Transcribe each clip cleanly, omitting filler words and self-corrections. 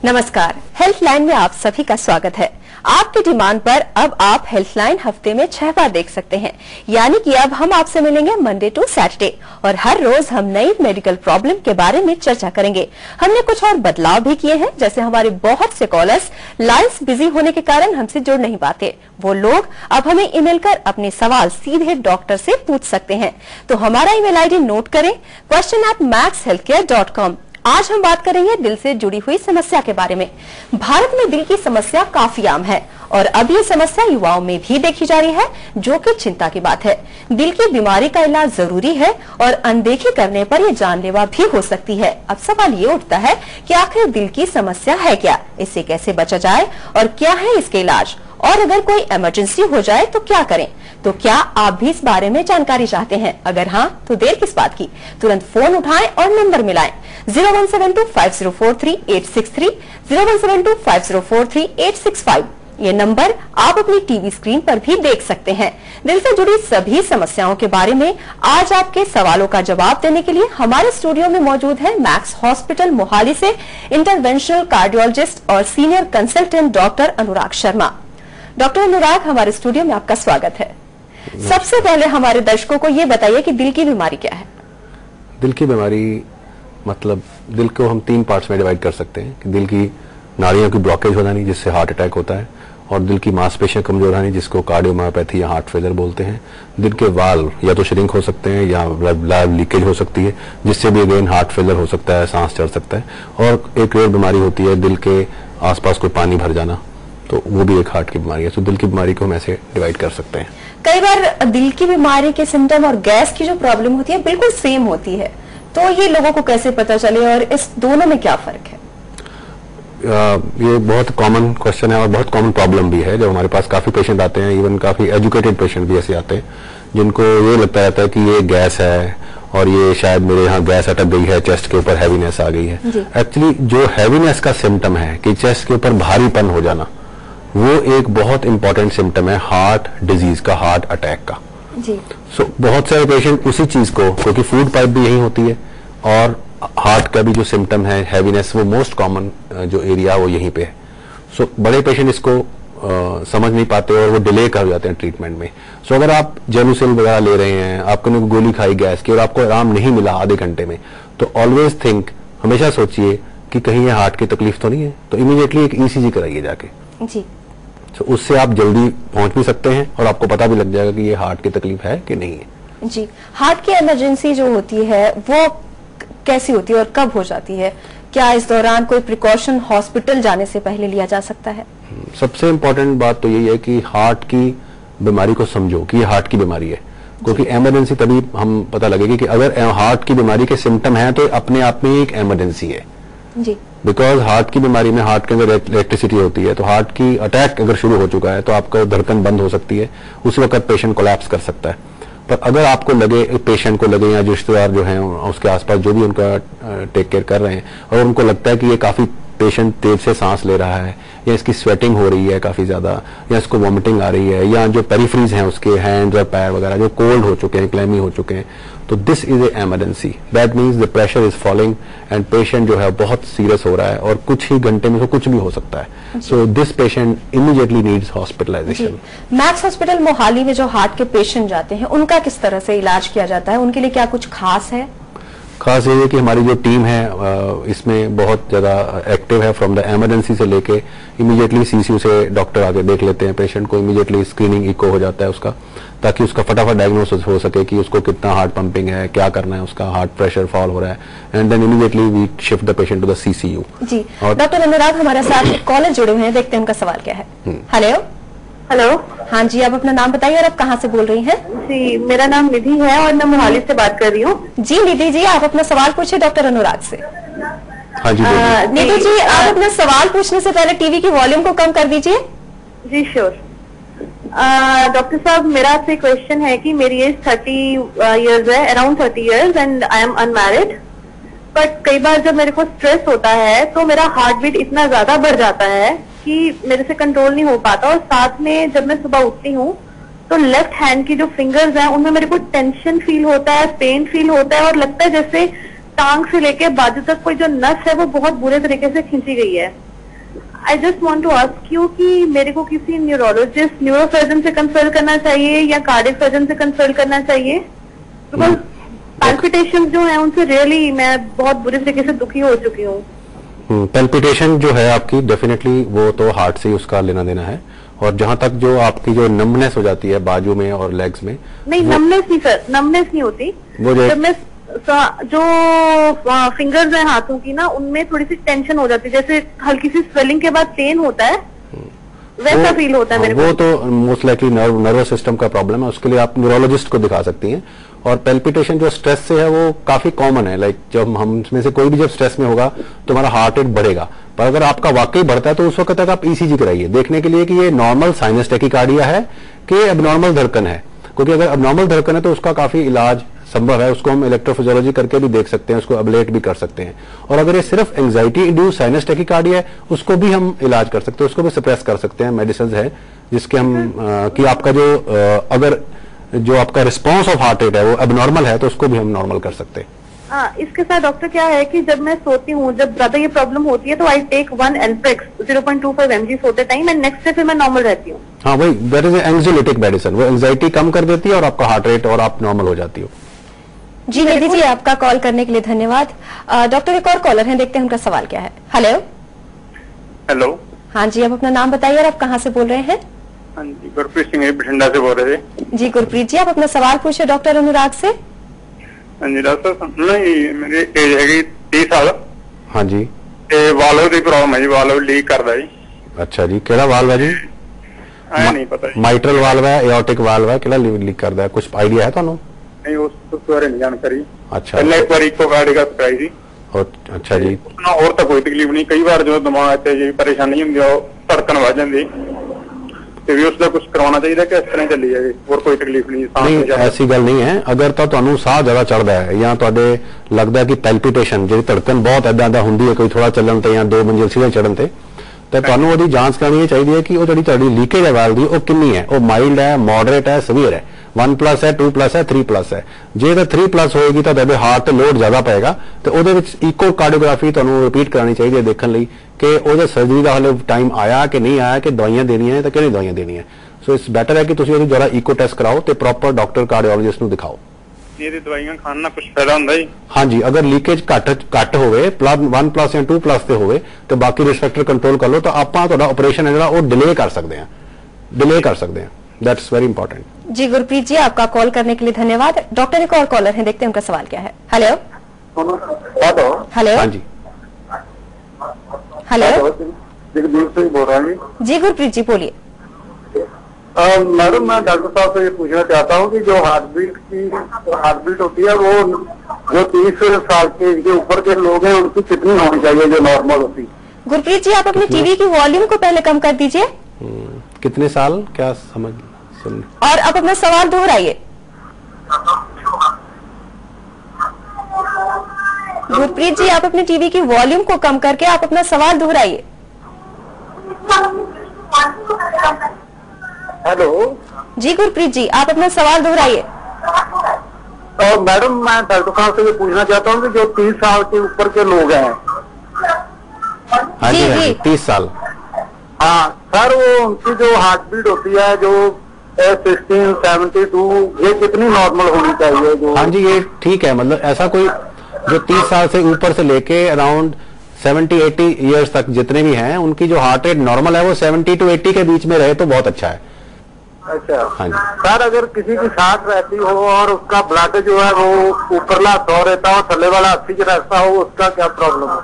नमस्कार, हेल्थलाइन में आप सभी का स्वागत है। आपकी डिमांड पर अब आप हेल्थलाइन हफ्ते में 6 बार देख सकते हैं, यानी कि अब हम आपसे मिलेंगे मंडे टू सैटरडे और हर रोज हम नई मेडिकल प्रॉब्लम के बारे में चर्चा करेंगे। हमने कुछ और बदलाव भी किए हैं, जैसे हमारे बहुत से कॉलर्स लाइन्स बिजी होने के कारण हमसे जुड़ नहीं पाते। वो लोग अब हमें ईमेल कर अपने सवाल सीधे डॉक्टर से पूछ सकते हैं। तो हमारा ईमेल आईडी नोट करें, question@maxhealthcare.com। आज हम बात करेंगे दिल से जुड़ी हुई समस्या के बारे में। भारत में दिल की समस्या काफी आम है और अब ये समस्या युवाओं में भी देखी जा रही है, जो कि चिंता की बात है। दिल की बीमारी का इलाज जरूरी है और अनदेखी करने पर यह जानलेवा भी हो सकती है। अब सवाल ये उठता है कि आखिर दिल की समस्या है क्या, इससे कैसे बचा जाए और क्या है इसके इलाज, और अगर कोई इमरजेंसी हो जाए तो क्या करें। तो क्या आप भी इस बारे में जानकारी चाहते हैं? अगर हाँ, तो देर किस बात की, तुरंत फोन उठाएं और नंबर मिलाएं 01725043-863, 01725043-865। ये नंबर आप अपनी टीवी स्क्रीन पर भी देख सकते हैं। दिल से जुड़ी सभी समस्याओं के बारे में आज आपके सवालों का जवाब देने के लिए हमारे स्टूडियो में मौजूद है मैक्स हॉस्पिटल मोहाली से इंटरवेंशनल कार्डियोलॉजिस्ट और senior consultant doctor Anurag Sharma. Doctor Anurag, हमारे स्टूडियो में आपका स्वागत है। सबसे पहले हमारे दर्शकों को ये बताइए कि दिल की बीमारी क्या है? दिल की बीमारी मतलब दिल को हम 3 पार्ट्स में डिवाइड कर सकते हैं कि दिल की नाड़ियों की ब्लॉकेज हो जानी, जिससे हार्ट अटैक होता है, और दिल की मांसपेशियां कमजोर आनी, जिसको कार्डियोमायोपैथी या हार्ट फेलियर बोलते हैं। दिल के वाल्व या तो श्रिंक हो सकते हैं या ब्लड लीकेज हो सकती है, जिससे भी अगेन हार्ट फेलियर हो सकता है, सांस चढ़ सकता है। और एक रेयर बीमारी होती है दिल के आसपास कोई पानी भर जाना, तो वो भी एक हार्ट की बीमारी है। तो दिल की बीमारी को हम ऐसे डिवाइड कर सकते हैं। कई बार दिल की बीमारी के सिम्टम और गैस की जो प्रॉब्लम होती है बिल्कुल सेम होती है, तो ये लोगों को कैसे पता चले और इस दोनों में क्या फर्क है? ये बहुत कॉमन क्वेश्चन है और बहुत कॉमन प्रॉब्लम भी है। जब हमारे पास काफी पेशेंट आते हैं, इवन काफी एजुकेटेड पेशेंट भी ऐसे आते हैं, जिनको ये लगता रहता है कि ये गैस है और ये शायद मेरे यहाँ गैस अटक गई है, चेस्ट के ऊपर हैवीनेस आ गई है। एक्चुअली जो हैवीनेस का सिम्टम है कि चेस्ट के ऊपर भारीपन हो जाना, वो एक बहुत इंपॉर्टेंट सिम्टम है हार्ट डिजीज का, हार्ट अटैक का। सो बहुत सारे पेशेंट उसी चीज को, क्योंकि फूड पाइप भी यही होती है और हार्ट का भी जो सिम्टम है हैवीनेस, वो मोस्ट कॉमन जो एरिया वो यहीं पे है। सो बड़े पेशेंट इसको समझ नहीं पाते और वो डिले कर जाते हैं ट्रीटमेंट में। सो अगर आप जेलूसिल वगैरह ले रहे हैं, आपने गोली खाई गैस की और आपको आराम नहीं मिला आधे घंटे में, तो ऑलवेज थिंक, हमेशा सोचिए कि कहीं ये हार्ट की तकलीफ तो नहीं है, तो इमीडिएटली एक ईसीजी कराइए जाके जी। तो उससे आप जल्दी पहुंच भी सकते हैं और आपको पता भी लग जाएगा कि ये हार्ट की तकलीफ है कि नहीं है जी। हार्ट की इमरजेंसी जो होती है वो कैसी होती है और कब हो जाती है? क्या इस दौरान कोई प्रिकॉशन हॉस्पिटल जाने से पहले लिया जा सकता है? सबसे इम्पोर्टेंट बात तो यही है कि हार्ट की बीमारी को समझो कि ये हार्ट की बीमारी है, क्योंकि इमरजेंसी तभी हम पता लगेगी कि अगर हार्ट की बीमारी के सिम्टम है तो अपने आप में एक इमरजेंसी है जी। बिकॉज हार्ट की बीमारी में हार्ट के अंदर इलेक्ट्रिसिटी होती है, तो हार्ट की अटैक अगर शुरू हो चुका है तो आपका धड़कन बंद हो सकती है, उस वक्त पेशेंट कोलैप्स कर सकता है। पर अगर आपको लगे, पेशेंट को लगे या जो रिश्तेदार जो हैं उसके आसपास जो भी उनका टेक केयर कर रहे हैं, और उनको लगता है कि ये काफी पेशेंट तेज से सांस ले रहा है, या इसकी स्वेटिंग हो रही है काफी ज्यादा, या इसको वॉमिटिंग आ रही है, या जो पेरिफेरीज हैं उसके हैंड्स और पैर वगैरह जो कोल्ड हो चुके हैं, क्लैमी हो चुके हैं, तो this is a emergency. That means the pressure is falling and patient जो है बहुत सीरियस हो रहा है और कुछ ही घंटे में तो कुछ भी हो सकता है। So this patient immediately needs hospitalisation. Max hospital Mohali में जो हार्ट के पेशेंट जाते हैं, उनका किस तरह से इलाज किया जाता है? उनके लिए क्या कुछ खास है? खास ये है कि हमारी जो टीम है इसमें बहुत ज्यादा एक्टिव है। फ्रॉम द इमरजेंसी से लेके इमीडिएटली सीसीयू से डॉक्टर आके देख लेते हैं पेशेंट को, इमीडिएटली स्क्रीनिंग इको हो जाता है उसका, ताकि उसका फटाफट डायग्नोसिस हो सके कि उसको कितना हार्ट पंपिंग है, क्या करना है, उसका हार्ट प्रेशर फॉल हो रहा है, and then immediately we shift the patient to the CCU जी। डॉक्टर अनुराग हमारे साथ कॉलर जुड़े हुए हैं, देखते हैं उनका सवाल क्या है। Hello hello. हाँ जी, आप अपना नाम बताइए और आप कहाँ से बोल रही हैं? जी, मेरा नाम निधि है और मैं मोहाली से बात कर रही हूँ। जी निधि जी, आप अपना सवाल पूछिए डॉक्टर अनुराग से। हाँ जी निधि जी, आप अपना सवाल पूछने से पहले टीवी की वॉल्यूम को कम कर दीजिए। जी श्योर। डॉक्टर साहब, मेरा आपसे क्वेश्चन है कि मेरी एज 30 इयर्स है, around 30 years, and I am unmarried. But कई बार जब मेरे को स्ट्रेस होता है तो मेरा हार्ट बीट इतना ज्यादा बढ़ जाता है कि मेरे से कंट्रोल नहीं हो पाता, और साथ में जब मैं सुबह उठती हूँ तो लेफ्ट हैंड की जो फिंगर्स हैं उनमें मेरे को टेंशन फील होता है, पेन फील होता है, और लगता है जैसे टांग से लेके बाजू तक कोई जो नस है वो बहुत बुरे तरीके से खींची गई है। I just want to ask you कि मेरे को किसी न्यूरोलॉजिस्ट, न्यूरोसर्जन से कंसल्ट करना चाहिए या कार्डियक सर्जन से कंसल्ट करना चाहिए? बिकॉज पैल्पिटेशन जो है उनसे रियली मैं बहुत बुरी तरीके से दुखी हो चुकी हूँ। पैल्पिटेशन जो है आपकी डेफिनेटली वो तो हार्ट से ही उसका लेना देना है। और जहां तक जो आपकी जो नम्बनेस हो जाती है बाजू में और लेग्स में, नहीं नम्बनेस नहीं सर, नम्बनेस नहीं होती। वो जब मैं जो फिंगर्स हैं हाथों की ना, उनमें थोड़ी सी टेंशन हो जाती है, जैसे हल्की सी स्वेलिंग के बाद पेन होता है, वैसा फील होता है मेरे को। वो तो मोस्ट लाइकली नर्वस सिस्टम का प्रॉब्लम है, उसके लिए आप न्यूरोलॉजिस्ट को दिखा सकती हैं। और पैल्पिटेशन जो स्ट्रेस से है वो काफी कॉमन है। लाइक जब हम में से कोई भी जब स्ट्रेस में होगा तो हमारा हार्ट रेट बढ़ेगा, पर अगर आपका वाकई बढ़ता है तो उस वक्त तक आप ईसीजी कराइए देखने के लिए कि ये नॉर्मल साइनस टैकीकार्डिया है कि एबनॉर्मल धड़कन है। क्योंकि अगर एबनॉर्मल धड़कन है तो उसका काफी इलाज संभव है, उसको हम इलेक्ट्रोफिजियोलॉजी करके भी देख सकते हैं, उसको अबलेट भी कर सकते हैं। और अगर ये सिर्फ एंजाइटी इंड्यूस साइनस टैकीकार्डिया है, उसको भी हम इलाज कर सकते हैं, उसको भी सप्रेस कर सकते हैं। मेडिसिन है जिसके हम कि आपका जो अगर जो आपका रिस्पांस ऑफ हार्ट रेट है वो एबनॉर्मल है तो उसको भी हम नॉर्मल कर सकते हैं। इसके साथ डॉक्टर क्या है कि जब मैं सोती हूँ, जब ज्यादा ये प्रॉब्लम होती है तो आई टेक 1 एल्प्रेक्स 0.25 mg सोते टाइम, एंड नेक्स्ट डे फिर मैं नॉर्मल रहती हूँ। हाँ वही, दैट इज एंग्जाइटिक मेडिसिन, वो एंग्जाइटी कम कर देती है और आपका हार्ट रेट और आप नॉर्मल हो जाती हो। जी निधि जी, आपका कॉल करने के लिए धन्यवाद। डॉक्टर एक और कॉलर हैं, देखते हैं उनका सवाल क्या है। हेलो। हेलो। हाँ जी, आप अपना नाम बताइए और आप कहाँ से बोल रहे हैं? हाँ जी, गुरप्रीत सिंह बठिंडा से बोल रहे थे। जी गुरप्रीत जी, आप अपना सवाल पूछिए डॉक्टर अनुराग से। हाँ जी डॉक्टर, नहीं मेरी एज हैगी 30 साल। हाँ जी। ते वाल्व की प्रॉब्लम है जी, वाल्व लीक करदा जी। अच्छा जी, केड़ा वाल्व है जी? नहीं पता जी। माइट्रल वाल्व है, एओर्टिक वाल्व है, केड़ा लीक करदा है, कुछ आइडिया है ਤੁਹਾਨੂੰ? नहीं उस बारे नहीं जानकारी। अच्छा, पहले एक बार इकोकार्डिया कराई थी। अच्छा जी। और तो कोई तकलीफ नहीं, कई बार जो दिमाग ते जी परेशानी ਹੁੰਦੀ ਆ ਧੜਕਣ ਵੱਧ ਜਾਂਦੀ ਤੇ ਵੀ ਉਸ ਦਾ ਕੁਝ ਕਰਵਾਉਣਾ ਚਾਹੀਦਾ ਕਿ ਇਸ ਤਰ੍ਹਾਂ ਚੱਲੀ ਜਾਵੇ, ਹੋਰ ਕੋਈ ਤਕਲੀफ नहीं? नहीं ऐसी गल नहीं है। अगर तो ਤੁਹਾਨੂੰ ਸਾਹ ਜ਼ਿਆਦਾ ਚੜਦਾ ਹੈ ਜਾਂ ਤੁਹਾਡੇ ਲੱਗਦਾ ਕਿ ਪੈਲਪੀਟੇਸ਼ਨ ਜਿਹੜੀ ਧੜਕਣ ਬਹੁਤ ਇਦਾਂ ਦਾ ਹੁੰਦੀ ਹੈ ਕੋਈ ਥੋੜਾ ਚੱਲਣ ਤੇ ਜਾਂ 2 ਮੰਜ਼ਿਲ ਸੀਧੇ ਚੜਨ ਤੇ, ਤਾਂ ਤੁਹਾਨੂੰ ਉਹਦੀ ਜਾਂਚ ਕਰਨੀ ਚਾਹੀਦੀ ਹੈ ਕਿ ਉਹ ਜਿਹੜੀ ਤੁਹਾਡੀ ਲੀਕੇਜ ਹੈ ਵਾਲ ਦੀ ਉਹ ਕਿੰਨੀ ਹੈ, ਉਹ ਮਾਈਲਡ ਹੈ, ਮੋਡਰੇਟ ਹੈ, ਸੀਵੀਅਰ है, 1+ है, 2+ है, 3+ है। ਜੇ ਤਾਂ 3+ ਹੋਏਗੀ ਤਾਂ ਤੁਹਾਡੇ ਹਾਰਟ ਤੇ ਲੋਡ ਜ਼ਿਆਦਾ ਪਏਗਾ ਤੇ ਉਹਦੇ ਵਿੱਚ ਇਕੋਕਾਰਡੀਓਗ੍ਰਾਫੀ ਤੁਹਾਨੂੰ ਰਿਪੀਟ ਕਰਾਣੀ ਚਾਹੀਦੀ ਹੈ ਦੇਖਣ ਲਈ ਕਿ ਉਹਦੇ ਸਰਜਰੀ ਦਾ ਹਲੇ ਟਾਈਮ ਆਇਆ ਕਿ ਨਹੀਂ ਆਇਆ, ਕਿ ਦਵਾਈਆਂ ਦੇਣੀਆਂ ਤਾਂ ਕਿਹੜੀ ਦਵਾਈਆਂ ਦੇਣੀਆਂ। ਸੋ ਇਟਸ ਬੈਟਰ ਹੈ ਕਿ ਤੁਸੀਂ ਉਹਦੀ ਜਰਾ ਇਕੋ ਟੈਸਟ ਕਰਾਓ ਤੇ ਪ੍ਰੋਪਰ ਡਾਕਟਰ ਕਾਰਡੀਓਲੋਜਿਸਟ ਨੂੰ ਦਿਖਾਓ। ਇਹਦੀ ਦਵਾਈਆਂ ਖਾਣ ਨਾਲ ਕੁਝ ਫਾਇਦਾ ਹੁੰਦਾ ਜੀ? ਹਾਂਜੀ, ਅਗਰ ਲੀਕੇਜ ਘੱਟ ਹੋਵੇ, 1+ ਜਾਂ 2+ ਤੇ ਹੋਵੇ ਤੇ ਬਾਕੀ ਰਿਸਕ ਫੈਕਟਰ ਕੰਟਰੋਲ ਕਰ ਲਓ ਤਾਂ ਆਪਾਂ ਤੁਹਾਡਾ ਆਪਰੇਸ਼ਨ ਹੈ ਜਿਹੜਾ ਉਹ ਡਿਲੇ ਕਰ ਸਕਦੇ ਹਾਂ। That's very important. जी गुरप्रीत जी, आपका कॉल करने के लिए धन्यवाद। डॉक्टर एक और कॉलर हैं, देखते हैं उनका सवाल क्या है। हेलो। हेलो। हाँ जी। हेलो। जगदीप सिंह बोल रहा हूँ जी गुरप्रीत जी बोलिए। मैडम मैं डॉक्टर साहब से ये पूछना चाहता हूँ कि जो हार्ट बीट होती है वो जो 30 साल के ऊपर के लोग हैं उनकी कितनी होनी चाहिए जो नॉर्मल होती? गुरप्रीत जी, आप अपने टीवी की वॉल्यूम को पहले कम कर दीजिए। कितने साल क्या समझ सुन, और आप अपना सवाल दोहराइए। गुरप्रीत जी, आप अपने टीवी की वॉल्यूम को कम करके आप अपना सवाल दोहराइए। हेलो जी गुरप्रीत जी, आप अपना सवाल दोहराइए। मैडम मैं डॉक्टर साहब से ये पूछना चाहता हूँ कि जो 30 साल के ऊपर के लोग हैं, हाँ जी, हाँ जी, 30 साल, हाँ सर, वो उनकी जो हार्ट बीट होती है जो 16, 72, ये कितनी नॉर्मल होनी चाहिए? जो हाँ जी, ये ठीक है। मतलब ऐसा कोई जो 30 साल से ऊपर से लेके अराउंड 70-80 ईयर्स तक जितने भी हैं उनकी जो हार्ट रेट नॉर्मल है वो 70 to 80 के बीच में रहे तो बहुत अच्छा है। अच्छा हाँ जी सर, अगर किसी की सांस रहती हो और उसका ब्लड जो है वो ऊपरला 100 रहता हो, थल्ले वाला 80 का रहता हो, उसका क्या प्रॉब्लम है?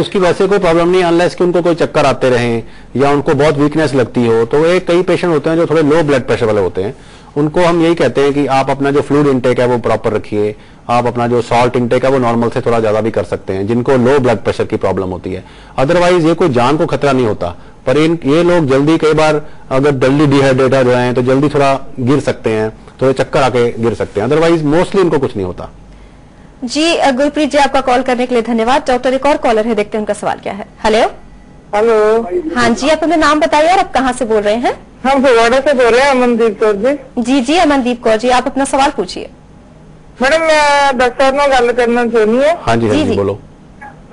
उसकी वैसे कोई प्रॉब्लम नहीं, अनलेस कि उनको कोई चक्कर आते रहें या उनको बहुत वीकनेस लगती हो। तो ये कई पेशेंट होते हैं जो थोड़े लो ब्लड प्रेशर वाले होते हैं, उनको हम यही कहते हैं कि आप अपना जो फ्लूइड इंटेक है वो प्रॉपर रखिए, आप अपना जो सॉल्ट इंटेक है वो नॉर्मल से थोड़ा ज्यादा भी कर सकते हैं जिनको लो ब्लड प्रेशर की प्रॉब्लम होती है। अदरवाइज ये कोई जान को खतरा नहीं होता, पर ये लोग जल्दी कई बार अगर जल्दी डिहाइड्रेट हो रहे हैं तो जल्दी थोड़ा गिर सकते हैं, थोड़े चक्कर आके गिर सकते हैं। अदरवाइज मोस्टली इनको कुछ नहीं होता। जी गुरप्रीत जी, आपका कॉल करने के लिए धन्यवाद। डॉक्टर एक और कॉलर है, देखते हैं उनका सवाल क्या है। Hello hello. हाँ जी, आप अपना नाम बताइए और आप कहाँ से बोल रहे हैं? हम फगवाड़ा से बोल रहे हैं, अमनदीप कौर जी। जी जी अमनदीप कौर जी, आप अपना सवाल पूछिए। मैडम मैं डॉक्टर ਨਾਲ ਗੱਲ ਕਰਨਾ ਚਾਹੁੰਦੀ ਹਾਂ। हाँ जी, हाँ जी, जी, जी। बोलो।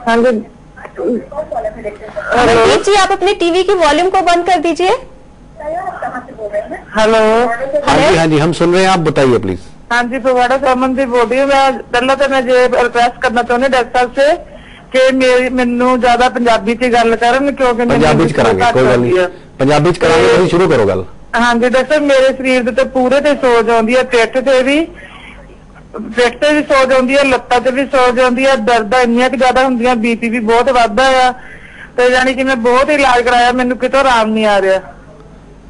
हाँ जी, अमनदीप जी, आप अपने टीवी की वॉल्यूम को बंद कर दीजिए। हेलो। हाँ जी, हम सुन रहे हैं, आप बताइए प्लीज। हाँ जी, फगवाड़ा से अमनदीप बोल रही हूँ। मैं पहले तो मैं ये रिक्वेस्ट करना चाहूँगी डॉक्टर साहब से कि मैनू ज्यादा पंजाबी च गल करन, क्योंकि पंजाबी च करांगे, कोई गल नहीं, पंजाबी च करांगे, तुसीं शुरू करो गल। हाँ जी डॉक्टर, मेरे शरीर ते पूरे ते सोज आउंदी है, पिठ ते भी सोज आउंदी है, लत्तां ते भी सोज आउंदी है, दर्द इन्नियां कि ज्यादा हुंदियां, बीपी भी बहुत वधदा है, तो यानी कि मैं बहुत इलाज कराया, मैनू कितों आराम नहीं आ रहा।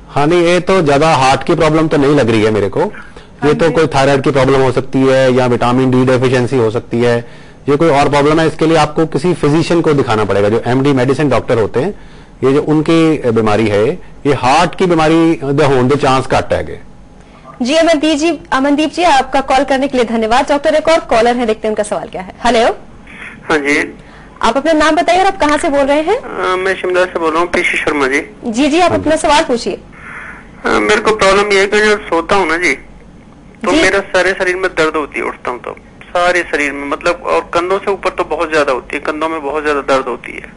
हाँ नहीं, ये तो ज्यादा हार्ट की प्रॉब्लम तो नहीं लग रही है मेरे को। ये तो कोई थायराइड की प्रॉब्लम हो सकती है या विटामिन डी डेफिशिएंसी हो सकती है, ये कोई और प्रॉब्लम है। इसके लिए आपको किसी फिजिशियन को दिखाना पड़ेगा, जो एमडी मेडिसिन डॉक्टर होते हैं। ये जो उनकी बीमारी है, ये हार्ट की बीमारी होने के चांस घट है। जी अमनदीप जी, आपका कॉल करने के लिए धन्यवाद। डॉक्टर, एक और कॉलर है, देखते हैं उनका सवाल क्या है। हेलो। हाँ जी, आप अपना नाम बताइए और आप कहाँ से बोल रहे हैं? मैं शिमला से बोल रहा हूँ, पीसी शर्मा जी। जी, आप अपना सवाल पूछिए। मेरे को प्रॉब्लम ये है कि जब सोता हूँ ना जी, तो मेरा सारे शरीर में दर्द होती है, उठता हूँ तो सारे शरीर में, मतलब, और कंधों से ऊपर तो बहुत ज्यादा होती है, कंधों में बहुत ज्यादा दर्द होती है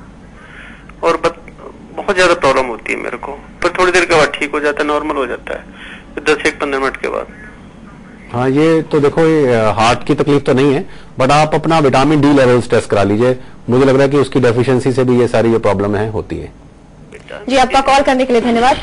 और बहुत ज्यादा प्रॉब्लम होती है मेरे को। पर थोड़ी देर के बाद ठीक हो जाता है, नॉर्मल हो जाता है 10-15 मिनट के बाद। हाँ, ये तो देखो, ये हार्ट की तकलीफ तो नहीं है, बट आप अपना विटामिन डी लेवल्स टेस्ट करा लीजिए। मुझे लग रहा है कि उसकी डेफिशिएंसी से भी ये सारी प्रॉब्लम होती है। जी, आपका कॉल करने के लिए धन्यवाद।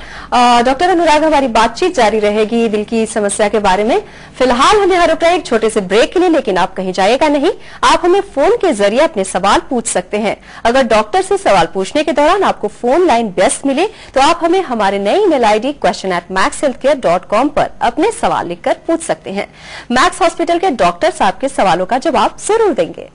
डॉक्टर अनुराग, हमारी बातचीत जारी रहेगी दिल की समस्या के बारे में। फिलहाल हमें रुक रहे हैं एक छोटे से ब्रेक के लिए, लेकिन आप कहीं जाइएगा नहीं। आप हमें फोन के जरिए अपने सवाल पूछ सकते हैं। अगर डॉक्टर से सवाल पूछने के दौरान आपको फोन लाइन व्यस्त मिले तो आप हमें हमारे नई ईमेल आईडी question@maxhealthcare.com पर अपने सवाल लिखकर पूछ सकते हैं। मैक्स हॉस्पिटल के डॉक्टर साहब के सवालों का जवाब जरूर देंगे।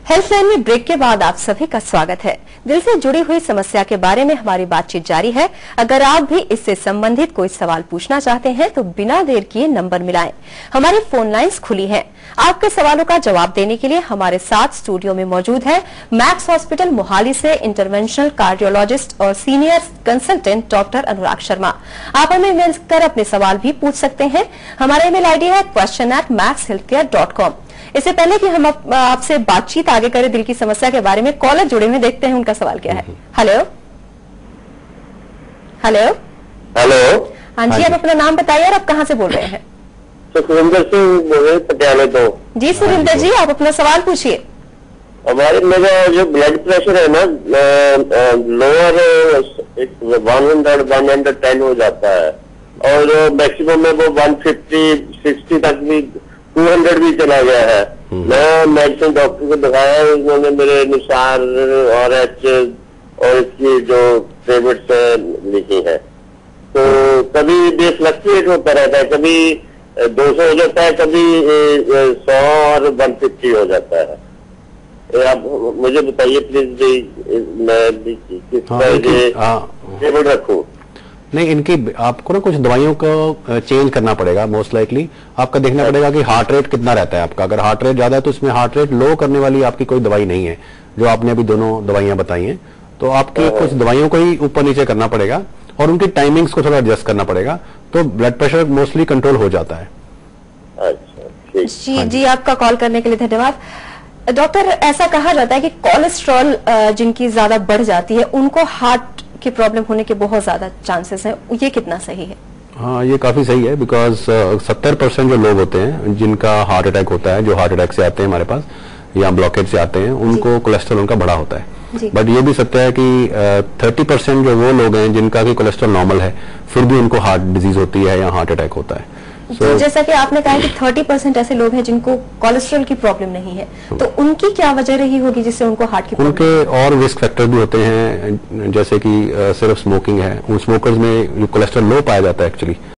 हेल्पलाइन में ब्रेक के बाद आप सभी का स्वागत है। दिल से जुड़ी हुई समस्या के बारे में हमारी बातचीत जारी है। अगर आप भी इससे संबंधित कोई सवाल पूछना चाहते हैं तो बिना देर किए नंबर मिलाएं। हमारी फोन लाइंस खुली हैं। आपके सवालों का जवाब देने के लिए हमारे साथ स्टूडियो में मौजूद है मैक्स हॉस्पिटल मोहाली से इंटरवेंशनल कार्डियोलॉजिस्ट और senior consultant doctor Anurag Sharma. आप हमें मेल कर अपने सवाल भी पूछ सकते हैं। हमारा ईमेल आईडी है question@maxhealthcare.com। इससे पहले कि हम आपसे बातचीत आगे करें दिल की समस्या के बारे में, कॉलर जुड़े हुए, देखते हैं उनका सवाल क्या है। हेलो। हेलो। हेलो। हाँ जी, आप अपना नाम बताइए और आप कहाँ से बोल रहे हैं? सुरेंद्र सिंह बोल रहे पटियाले तो। जी सुरेंद्र जी, आप अपना सवाल पूछिए। हमारे मेरा जो ब्लड प्रेशर है ना, लोअर 110 हो जाता है और मैक्सिमम में वो 150-60 तक भी 200 भी चला गया है। मैं मेडिसिन डॉक्टर को दिखाया, उन्होंने मेरे अनुसार RH और इसकी जो टेबलेट्स लिखी है, तो कभी डिसफ्लक्चुएट होता रहता है, कभी 200 हो जाता है, कभी 100 और 150 हो जाता है। आप मुझे बताइए प्लीज, मैं किस तरह टेबल रखूं? नहीं, इनकी आपको ना कुछ दवाइयों को चेंज करना पड़ेगा। मोस्ट लाइकली आपका देखना पड़ेगा कि हार्ट रेट कितना रहता है आपका। अगर हार्ट रेट ज्यादा है तो इसमें हार्ट रेट लो करने वाली आपकी कोई दवाई नहीं है, जो आपने अभी दोनों दवाइयां बताई हैं। तो आपकी कुछ दवाइयों को ही ऊपर नीचे करना पड़ेगा और उनकी टाइमिंग्स को थोड़ा एडजस्ट करना पड़ेगा, तो ब्लड प्रेशर मोस्टली कंट्रोल हो जाता है। अच्छा, जी, आपका कॉल करने के लिए धन्यवाद। डॉक्टर, ऐसा कहा जाता है कि कोलेस्ट्रॉल जिनकी ज्यादा बढ़ जाती है उनको हार्ट की प्रॉब्लम होने के बहुत ज्यादा चांसेस हैं, ये कितना सही है? हाँ, ये काफी सही है, बिकॉज 70% जो लोग होते हैं जिनका हार्ट अटैक होता है, जो हार्ट अटैक से आते हैं हमारे पास या ब्लॉकेज से आते हैं, उनको कोलेस्ट्रॉल उनका बढ़ा होता है। बट ये भी सत्य है कि 30% जो वो लोग हैं जिनका कि कोलेस्ट्रॉल नॉर्मल है, फिर भी उनको हार्ट डिजीज होती है या हार्ट अटैक होता है। तो जैसा कि आपने कहा कि 30% ऐसे लोग हैं जिनको कोलेस्ट्रॉल की प्रॉब्लम नहीं है, तो उनकी क्या वजह रही होगी जिससे उनको हार्ट की प्रॉब्लम? उनके और रिस्क फैक्टर भी होते हैं, जैसे कि सिर्फ स्मोकिंग है। उन स्मोकर्स में कोलेस्ट्रॉल लो पाया जाता है एक्चुअली।